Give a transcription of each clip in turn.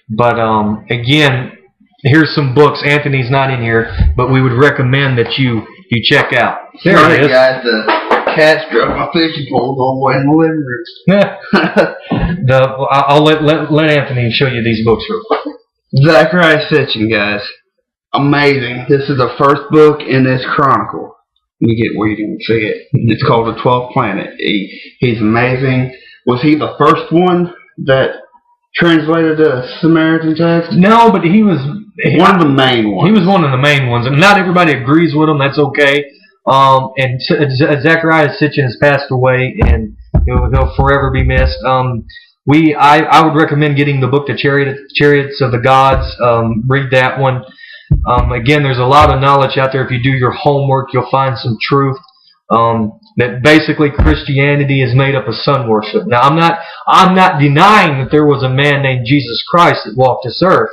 But again, here's some books. Anthony's not in here, but we would recommend that you check out. There it is. Guys, the cats drove my fishing poles all the way in the living room. I'll let Anthony show you these books real quick. Zacharias Sitchin, guys. Amazing. This is the first book in this chronicle. You get where you can see it. It's called The 12th Planet. He's amazing. Was he the first one that translated the Samaritan text? No, but he was one of the main ones. He was one of the main ones. And not everybody agrees with him. That's okay. And Zacharias Sitchin has passed away, and he'll forever be missed. I would recommend getting the book, The Chariots of the Gods. Read that one. Again, there's a lot of knowledge out there. If you do your homework, you'll find some truth. That basically Christianity is made up of sun worship. Now, I'm not denying that there was a man named Jesus Christ that walked this earth,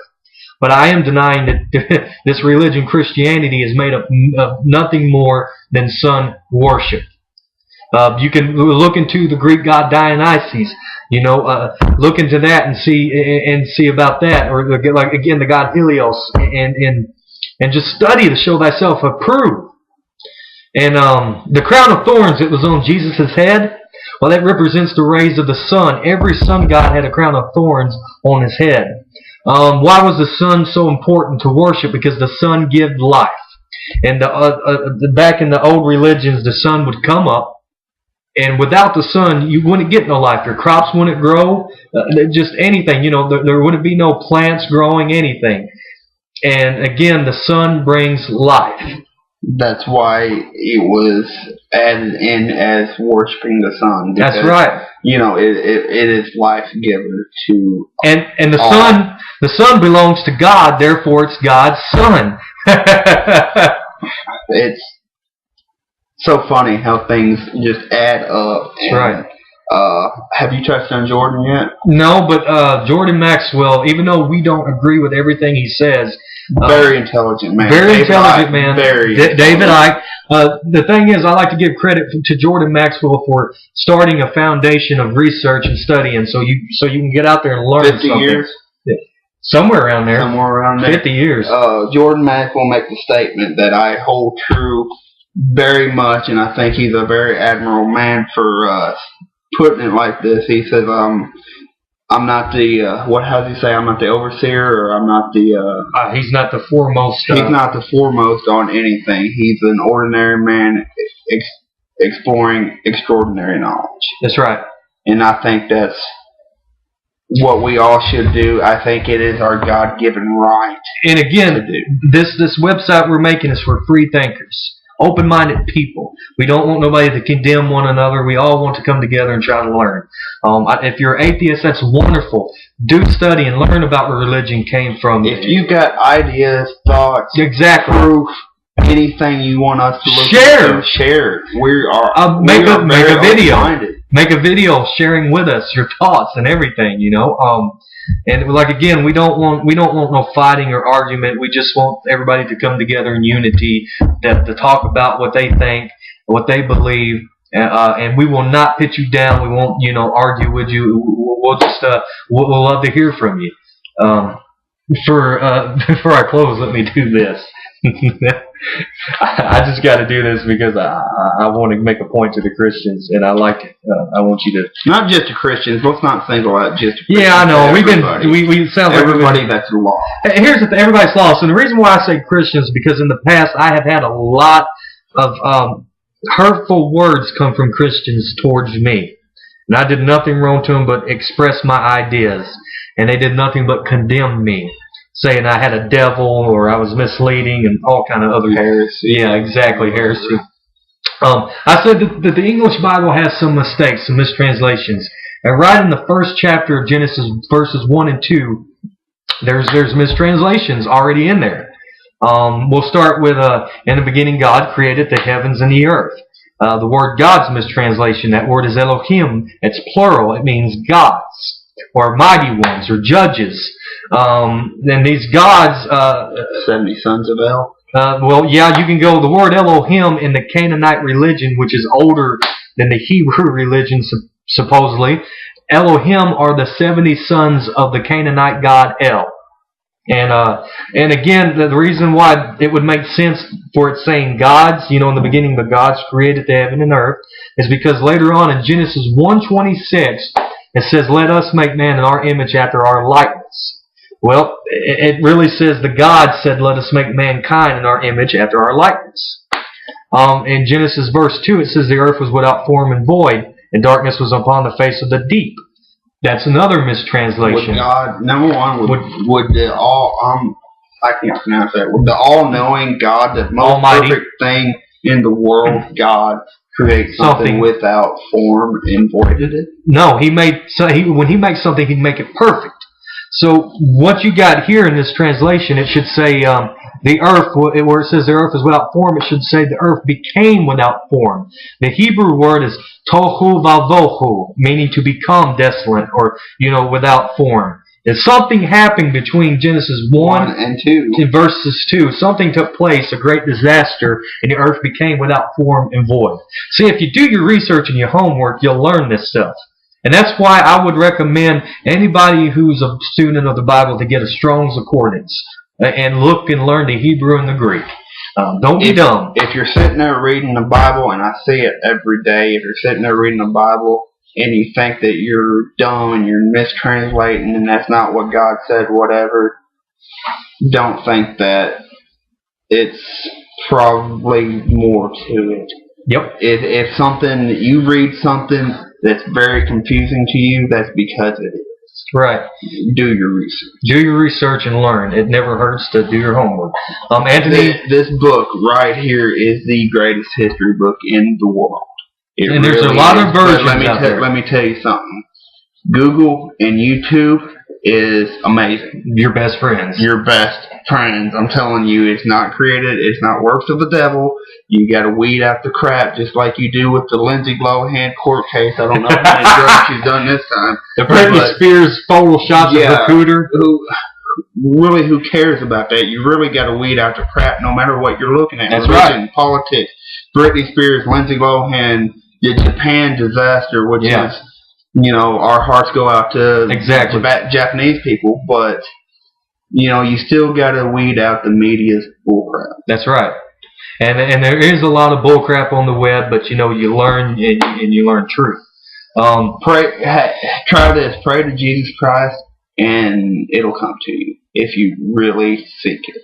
but I am denying that this religion, Christianity, is made up of nothing more than sun worship. You can look into the Greek god Dionysus. Look into that and see about that, or like again the god Helios, and just study to show thyself approved. And the crown of thorns that was on Jesus' head, well, that represents the rays of the sun. Every sun god had a crown of thorns on his head. Why was the sun so important to worship? Because the sun gives life. And back in the old religions, the sun would come up, and without the sun, you wouldn't get no life. Your crops wouldn't grow, just anything. There wouldn't be no plants growing, anything. And again, the sun brings life. That's why it was added in as worshiping the sun. Because, that's right. It is life giver to and the sun belongs to God, therefore it's God's son. It's so funny how things just add up. That's right. Have you touched on Jordan yet? No, but Jordan Maxwell, even though we don't agree with everything he says, very intelligent man. Very intelligent man. David Icke. The thing is, I like to give credit to Jordan Maxwell for starting a foundation of research and studying, so you can get out there and learn 50 something. Years? Somewhere around there. 50 years. Jordan Maxwell makes a statement that I hold true very much, and I think he's a very admirable man for putting it like this. He says, I'm not the, how does he say, I'm not the overseer, or I'm not the... he's not the foremost... he's not the foremost on anything. He's an ordinary man exploring extraordinary knowledge. That's right. And I think that's what we all should do. I think it is our God-given right. And again, this website we're making is for free thinkers. Open-minded people. We don't want nobody to condemn one another. We all want to come together and try to learn. If you're an atheist, that's wonderful. Do study and learn about where religion came from. If you got ideas, thoughts, exactly, proof, anything you want us to look into, share. We are make a video. Make a video sharing with us your thoughts and everything. And like again, we don't want no fighting or argument. We just want everybody to come together in unity, to talk about what they think, what they believe, and we will not put you down. We won't argue with you. We'll just we'll love to hear from you. Before I close, let me do this. I just got to do this because I want to make a point to the Christians, and I like it. I want you to not just to Christians. Let's not single out just to Christians. Yeah, I know. We sound like everybody that's lost. Here's the thing, everybody's lost, and the reason why I say Christians is because in the past I have had a lot of hurtful words come from Christians towards me, and I did nothing wrong to them but express my ideas, and they did nothing but condemn me, saying I had a devil or I was misleading and all kind of other heresy. Yeah, exactly, heresy. I said that the English Bible has some mistakes, some mistranslations. And right in the first chapter of Genesis, verses 1 and 2, there's mistranslations already in there. We'll start with, in the beginning God created the heavens and the earth. The word God's mistranslation, that word is Elohim. It's plural. It means gods, or mighty ones, or judges. Then these gods... 70 sons of El? Well, yeah, you can go... The word Elohim in the Canaanite religion, which is older than the Hebrew religion, supposedly, Elohim are the 70 sons of the Canaanite god El. And again, the reason why it would make sense for it saying gods, in the beginning the gods created the heaven and earth, is because later on in Genesis 1:26, it says, let us make man in our image after our likeness. Well, it really says the gods said, let us make mankind in our image after our likeness. In Genesis verse 2, it says the earth was without form and void, and darkness was upon the face of the deep. That's another mistranslation. Would God, number one, would the I can't pronounce that. Would the all-knowing God, the most Almighty, perfect thing in the world, God, create something without form and voided it? No, when he makes something, he'd make it perfect. So what you got here in this translation, it should say the earth, where it says the earth is without form, it should say the earth became without form. The Hebrew word is tohu vavohu, meaning to become desolate or, without form. And something happened between Genesis 1 and 2. In verses 2. Something took place, a great disaster, and the earth became without form and void. See, if you do your research and your homework, you'll learn this stuff. And that's why I would recommend anybody who's a student of the Bible to get a Strong's Concordance and look and learn the Hebrew and the Greek. Don't be dumb. If you're sitting there reading the Bible, and I see it every day, if you're sitting there reading the Bible and you think that you're dumb and you're mistranslating and that's not what God said, whatever, don't think that. It's probably more to it. Yep. If you read something that's very confusing to you, that's because it is. Right. Do your research. Do your research and learn. It never hurts to do your homework. Anthony, this book right here is the greatest history book in the world. And there's a lot of versions out there. Let me tell you something. Google and YouTube is amazing. Your best friends. Your best friends. I'm telling you, it's not created. It's not works of the devil. You got to weed out the crap, just like you do with the Lindsay Lohan court case. I don't know how many drugs she's done this time. The Britney Spears Photoshop of her cooter. Who cares about that? You really got to weed out the crap, no matter what you're looking at. That's religion, right. Politics, Britney Spears, Lindsay Lohan, the Japan disaster, which is, our hearts go out to Japanese people, but you still got to weed out the media's bullcrap. That's right. And there is a lot of bullcrap on the web, but you learn and you learn truth. Try this. Pray to Jesus Christ, and it'll come to you if you really seek it.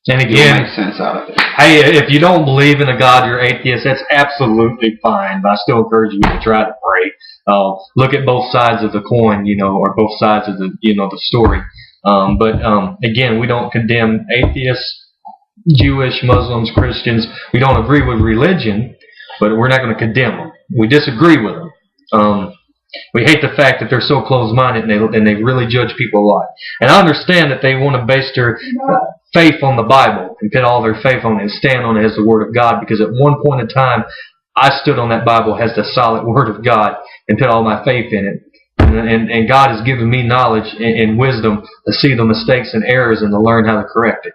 And again, make sense out of it. Hey, if you don't believe in a God, you're atheist. That's absolutely fine. But I still encourage you to try to pray. Look at both sides of the coin, or both sides of the, the story. But again, we don't condemn atheists, Jewish, Muslims, Christians. We don't agree with religion, but we're not going to condemn them. We disagree with them. We hate the fact that they're so closed-minded and they really judge people a lot. And I understand that they want to base their faith on the Bible and put all their faith on it and stand on it as the Word of God, because at one point in time, I stood on that Bible as the solid Word of God and put all my faith in it. And God has given me knowledge and wisdom to see the mistakes and errors and to learn how to correct it.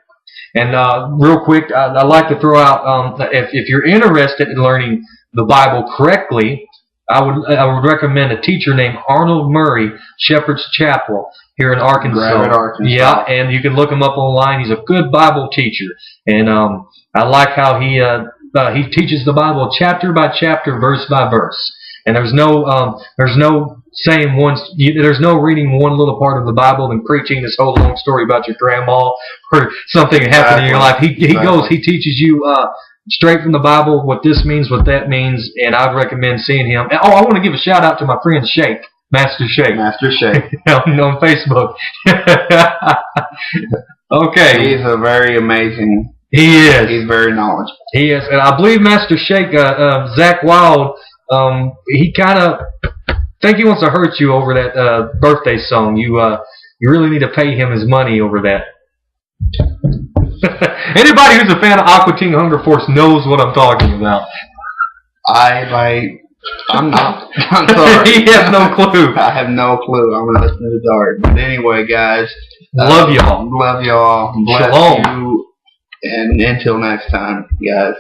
And real quick, I'd like to throw out, if you're interested in learning the Bible correctly, I would recommend a teacher named Arnold Murray, Shepherd's Chapel, here in Arkansas. Yeah, and you can look him up online. He's a good Bible teacher. And I like how he teaches the Bible chapter by chapter, verse by verse. And there's no saying there's no reading one little part of the Bible and preaching this whole long story about your grandma or something happened in your life. He teaches you straight from the Bible what this means, what that means, and I'd recommend seeing him. And, I want to give a shout out to my friend Shake, Master Shake. On Facebook. Okay. He's a very amazing. He is. He's very knowledgeable. He is, and I believe Master Shake, Zach Wild, he kind of think he wants to hurt you over that birthday song. You really need to pay him his money over that. Anybody who's a fan of Aqua Teen Hunger Force knows what I'm talking about. I'm not. I'm sorry. He has no clue. I have no clue. I'm going to listen to the dark. But anyway, guys. Love y'all. Love y'all. Bless Shalom. you. And until next time, guys.